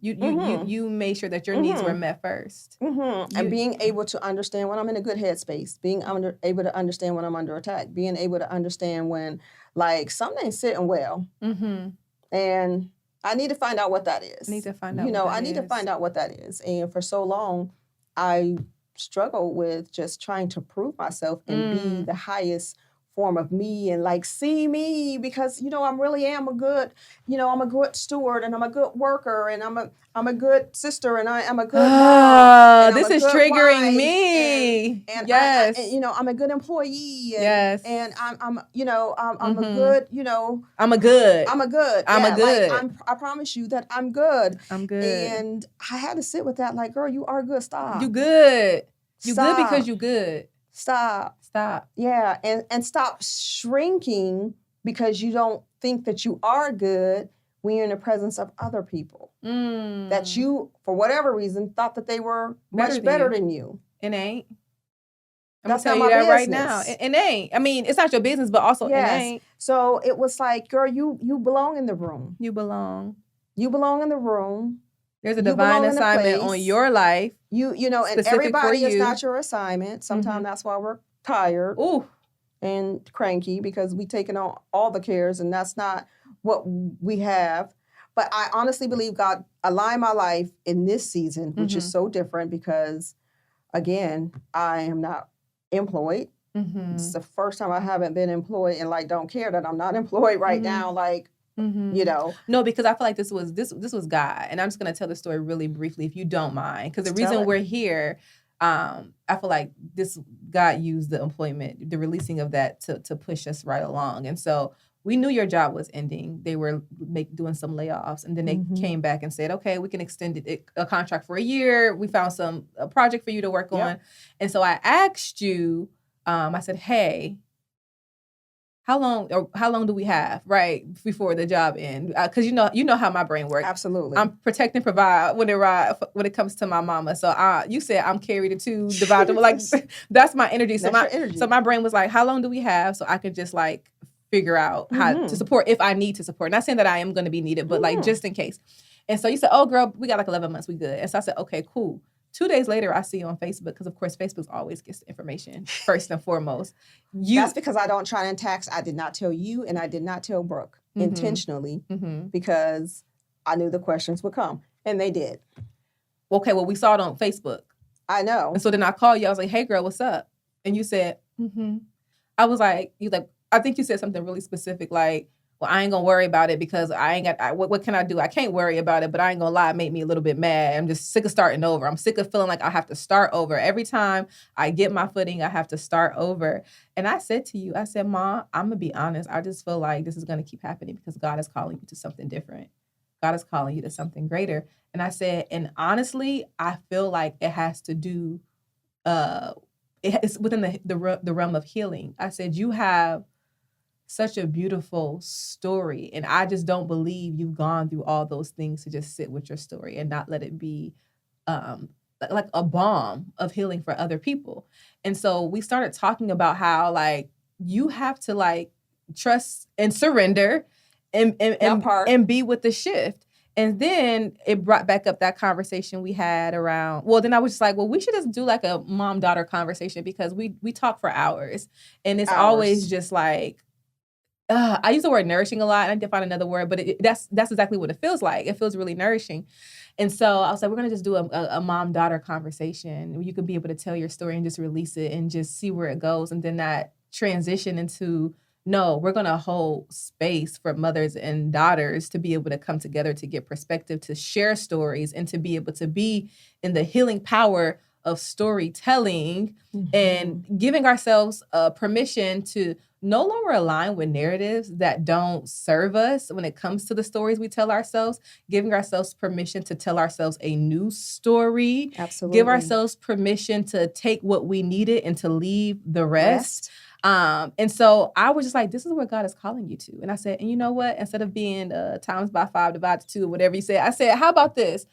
You made sure that your needs were met first. And being able to understand when I'm in a good headspace, being able to understand when I'm under attack, being able to understand when, like, something ain't sitting well. And I need to find out what that is. I need to find out what that is. And for so long, I struggled with just trying to prove myself and be the highest form of me and, like, see me, because, you know, I really am I'm a good steward, and I'm a good worker, and I'm a good sister, and I am a good mom. This is triggering me. And yes. I'm a good employee. And, yes. And I'm a good, I'm a good. I promise you that I'm good. I'm good. And I had to sit with that, like, girl, you are good. Stop. You good. You good because you good. Stop. Yeah, and stop shrinking because you don't think that you are good when you're in the presence of other people that you, for whatever reason, thought that they were much better than you. It ain't. That's I'm not gonna tell you that business. right now. It ain't. I mean, it's not your business, but also it ain't. So it was like, girl, you belong in the room. You belong. You belong in the room. There's a divine assignment on your life. You know, and everybody is not your assignment. Sometimes that's why we're tired and cranky, because we taking on all the cares, and that's not what we have. But I honestly believe God aligned my life in this season, which is so different because, again, I am not employed. It's the first time I haven't been employed, and, like, don't care that I'm not employed right now. Like, you know. No, because I feel like this was God. And I'm just going to tell the story really briefly, if you don't mind. Because the reason we're here, I feel like God used the employment, the releasing of that to push us right along. And so we knew your job was ending. They were doing some layoffs, and then they came back and said, okay, we can extend a contract for a year. We found a project for you to work on. And so I asked you, I said, hey, how long do we have before the job ends? Because you know how my brain works. Absolutely. I'm protect and provide when it comes to my mama. So you said I'm carry the two, divide them. Like that's my energy. So my brain was like, how long do we have? So I could just like figure out how to support if I need to support. Not saying that I am going to be needed, but like just in case. And so you said, oh girl, we got like 11 months, we good. And so I said, okay, cool. 2 days later, I see you on Facebook because, of course, Facebook always gets the information first and foremost. That's because I don't try and tax. I did not tell you, and I did not tell Brooke intentionally because I knew the questions would come, and they did. Okay, well, we saw it on Facebook. I know. And so then I called you. I was like, hey, girl, what's up? And you said, I was like, I think you said something really specific, like, well, I ain't gonna worry about it because I ain't got, what can I do? I can't worry about it, but I ain't gonna lie, it made me a little bit mad. I'm just sick of starting over. I'm sick of feeling like I have to start over. Every time I get my footing, I have to start over. And I said to you, I said, Ma, I'm gonna be honest. I just feel like this is gonna keep happening because God is calling you to something different. God is calling you to something greater. And I said, and honestly, I feel like it has to do, it's within the realm of healing. I said, you have such a beautiful story. And I just don't believe you've gone through all those things to just sit with your story and not let it be like a balm of healing for other people. And so we started talking about how like you have to like trust and surrender and be with the shift. And then it brought back up that conversation we had around, well, then I was just like, well, we should just do like a mom-daughter conversation because we talk for hours. And it's always just like, I use the word nourishing a lot, and I did find another word, but that's exactly what it feels like. It feels really nourishing. And so I was like, we're going to just do a mom-daughter conversation where you can be able to tell your story and just release it and just see where it goes. And then that transition into, no, we're going to hold space for mothers and daughters to be able to come together, to get perspective, to share stories, and to be able to be in the healing power of storytelling and giving ourselves permission to no longer align with narratives that don't serve us when it comes to the stories we tell ourselves, giving ourselves permission to tell ourselves a new story. Absolutely. Give ourselves permission to take what we needed and to leave the rest. And so I was just like, this is where God is calling you to. And I said, and you know what? Instead of being times by 5 divided to 2, whatever you said, I said, how about this?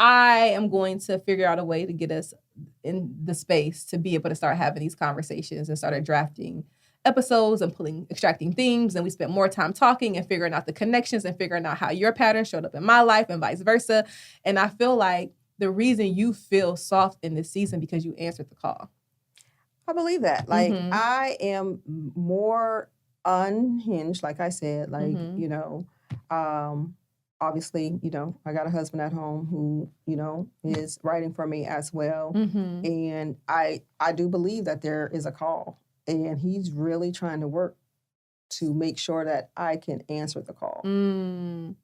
I am going to figure out a way to get us in the space to be able to start having these conversations and started drafting episodes and extracting themes. And we spent more time talking and figuring out the connections and figuring out how your pattern showed up in my life and vice versa. And I feel like the reason you feel soft in this season because you answered the call. I believe that. Like, I am more unhinged, like I said, like, you know, obviously, you know, I got a husband at home who, you know, is writing for me as well. And I do believe that there is a call. And he's really trying to work to make sure that I can answer the call.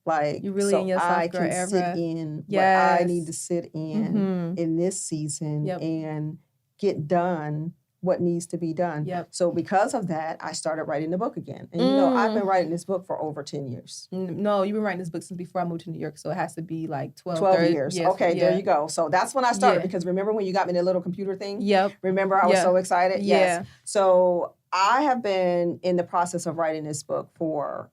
Like, you really so in your I can sit in what I need to sit in this season and get done what needs to be done. So because of that, I started writing the book again. And you know, I've been writing this book for over 10 years. No, you've been writing this book since before I moved to New York. So it has to be like 12 years. Yes, okay, there you go. So that's when I started because remember when you got me the little computer thing? Remember I was so excited? Yes. So I have been in the process of writing this book for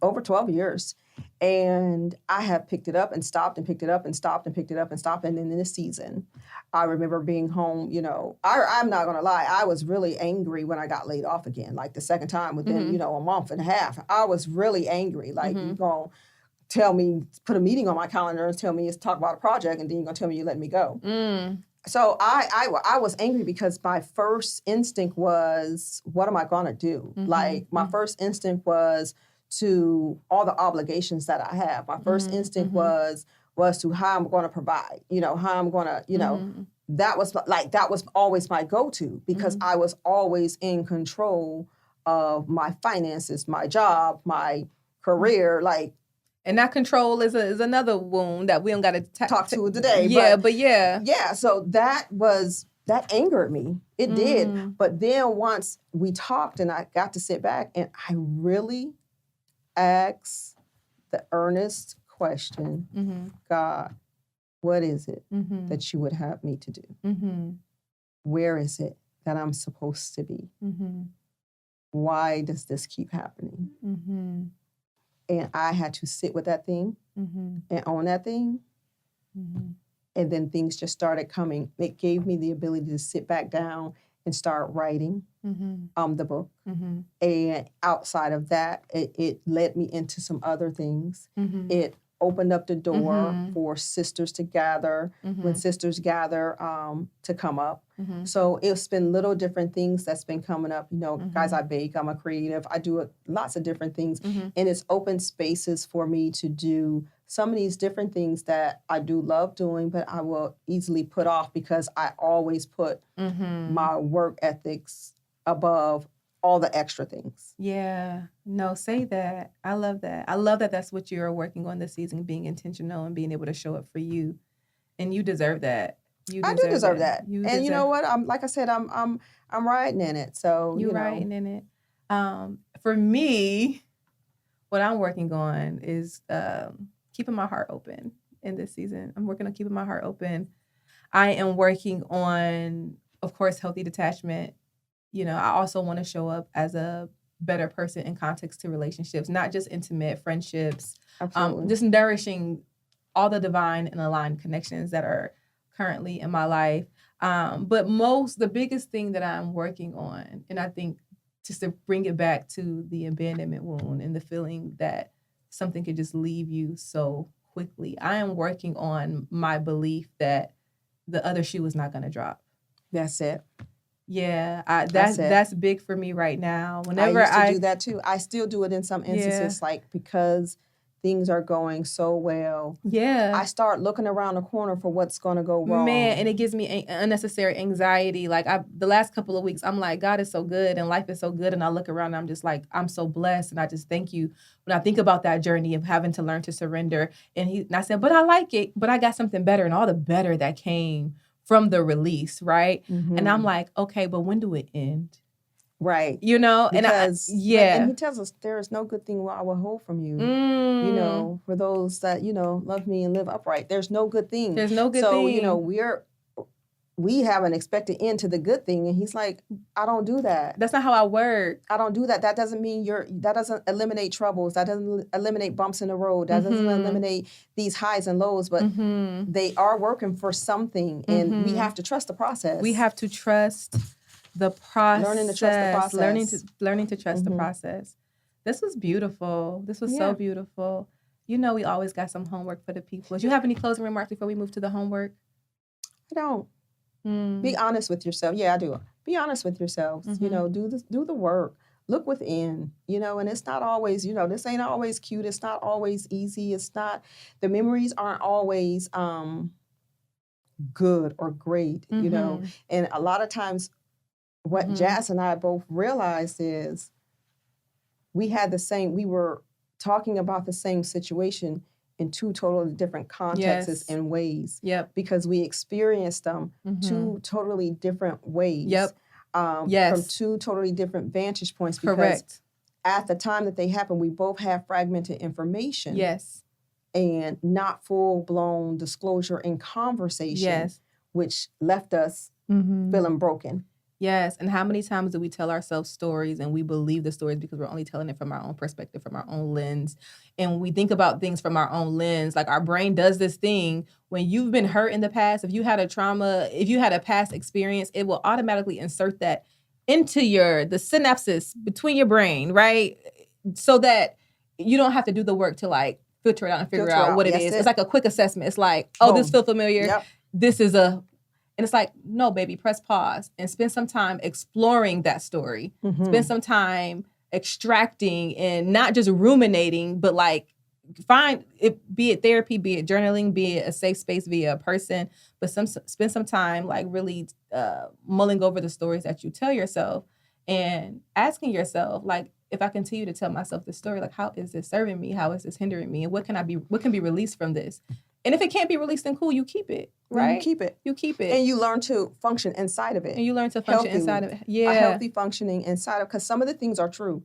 over 12 years. And I have picked it up and stopped and picked it up and stopped and picked it up and stopped. And then in this season, I remember being home, you know, I'm not going to lie. I was really angry when I got laid off again, like the second time within, you know, a month and a half. I was really angry. Like, you're going to tell me, put a meeting on my calendar and tell me it's talk about a project, and then you're going to tell me you let me go. So I was angry because my first instinct was, what am I going to do? Like, my first instinct was to all the obligations that I have. My first instinct was to how I'm going to provide, you know, how I'm going to, you know, that was always my go-to because I was always in control of my finances, my job, my career. Like, And that control is another wound that we don't got to talk to today. Yeah, but yeah. Yeah, so that angered me. It did. But then once we talked and I got to sit back and I really asked the earnest question, God, what is it that you would have me to do? Where is it that I'm supposed to be? Why does this keep happening? And I had to sit with that thing and own that thing. And then things just started coming. It gave me the ability to sit back down and start writing the book. And outside of that, it led me into some other things. It opened up the door for sisters to gather, when sisters gather, to come up. So it's been little different things that's been coming up. You know, guys, I bake, I'm a creative, I do lots of different things. And it's open spaces for me to do some of these different things that I do love doing, but I will easily put off because I always put my work ethics above all the extra things. Yeah. No, say that. I love that. I love that that's what you're working on this season, being intentional and being able to show up for you. And you deserve that. I do deserve that. And you know what? I'm like I said, I'm riding in it. So you're riding in it. For me, what I'm working on is keeping my heart open in this season. I'm working on keeping my heart open. I am working on, of course, healthy detachment. You know, I also want to show up as a better person in context to relationships, not just intimate friendships. Just nourishing all the divine and aligned connections that are currently in my life. But the biggest thing that I'm working on, and I think just to bring it back to the abandonment wound and the feeling that something could just leave you so quickly, I am working on my belief that the other shoe is not going to drop. That's it. Yeah, that's big for me right now. Whenever I used to do that too. I still do it in some instances, like because things are going so well. Yeah. I start looking around the corner for what's going to go wrong. Man, and it gives me unnecessary anxiety. Like the last couple of weeks, I'm like, God is so good and life is so good. And I look around and I'm just like, I'm so blessed. And I just thank you when I think about that journey of having to learn to surrender. And I said, but I like it, but I got something better. And all the better that came from the release, right? And I'm like, okay, but when do it end? Right. You know, because, and he tells us there is no good thing I will hold from you. You know, for those that, you know, love me and live upright, there's no good thing. There's no good thing. So, you know, we have an expected end to the good thing. And he's like, I don't do that. That's not how I work. I don't do that. That doesn't mean that doesn't eliminate troubles. That doesn't eliminate bumps in the road. That doesn't eliminate these highs and lows, but they are working for something. And we have to trust the process. We have to trust the process. Learning to trust the process. Learning to trust the process. This was beautiful. This was so beautiful. You know, we always got some homework for the people. Do you have any closing remarks before we move to the homework? I don't. Be honest with yourself. Yeah, I do. Be honest with yourselves. You know, do the work. Look within, you know, and it's not always, you know, this ain't always cute. It's not always easy. It's not, the memories aren't always good or great, you know. And a lot of times what Jazz and I both realized is we were talking about the same situation in two totally different contexts and ways. Yep. Because we experienced them two totally different ways. Yep. From two totally different vantage points. Because correct. At the time that they happened, we both have fragmented information. Yes. And not full-blown disclosure and conversation. Yes. Which left us feeling broken. Yes, and how many times do we tell ourselves stories and we believe the stories because we're only telling it from our own perspective, from our own lens. And we think about things from our own lens. Like our brain does this thing when you've been hurt in the past. If you had a trauma, if you had a past experience, it will automatically insert that into the synapses between your brain, right? So that you don't have to do the work to like filter it out and figure out what it is. It's like a quick assessment. It's like, oh, this feels familiar. Yep. This is and it's like, no, baby, press pause and spend some time exploring that story. Spend some time extracting and not just ruminating, but like find it, be it therapy, be it journaling, be it a safe space via a person, but spend some time like really mulling over the stories that you tell yourself and asking yourself, like, if I continue to tell myself this story, like, how is this serving me? How is this hindering me? And what can be released from this? And if it can't be released, then cool, you keep it, right? You keep it. You keep it. And you learn to function inside of it. And you learn to function inside of it. Yeah. A healthy functioning inside of, because some of the things are true.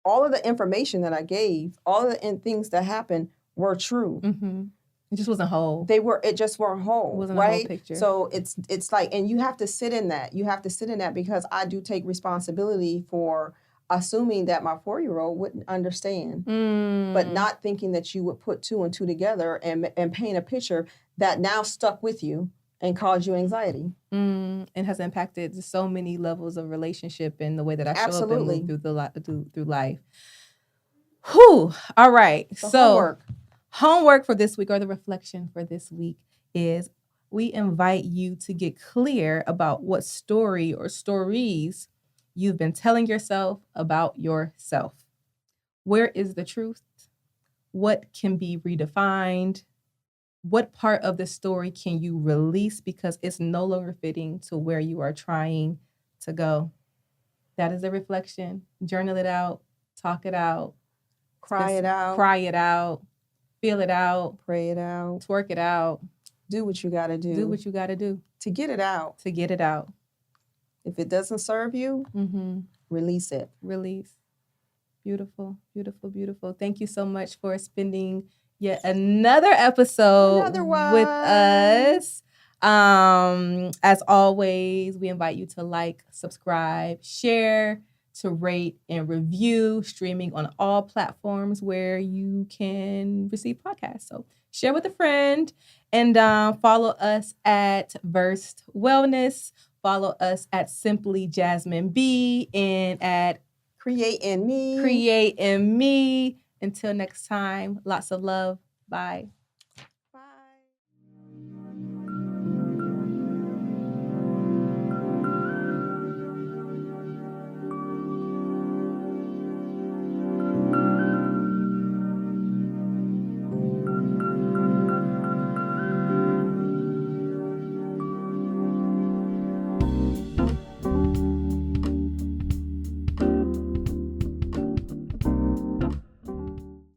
All of the information that I gave, all of the things that happened were true. Mm-hmm. It just wasn't whole. It just weren't whole. It wasn't right? a whole picture. So it's like, and you have to sit in that. You have to sit in that, because I do take responsibility for assuming that my 4-year-old wouldn't understand, but not thinking that you would put 2 and 2 together and paint a picture that now stuck with you and caused you anxiety. And has impacted so many levels of relationship and the way that I show up and move through life. Whew. All right. So homework for this week, or the reflection for this week, is we invite you to get clear about what story or stories you've been telling yourself about yourself. Where is the truth? What can be redefined? What part of the story can you release because it's no longer fitting to where you are trying to go? That is the reflection. Journal it out, talk it out, cry it out, feel it out, pray it out, twerk it out. Do what you got to do. Do what you got to do. To get it out. To get it out. If it doesn't serve you, release it. Release. Beautiful, beautiful, beautiful. Thank you so much for spending yet another episode with us. As always, we invite you to like, subscribe, share, to rate and review, streaming on all platforms where you can receive podcasts. So share with a friend, and follow us at Versed Wellness. Follow us at Simply Jasmine B, and at Create in Me. Until next time, lots of love. Bye.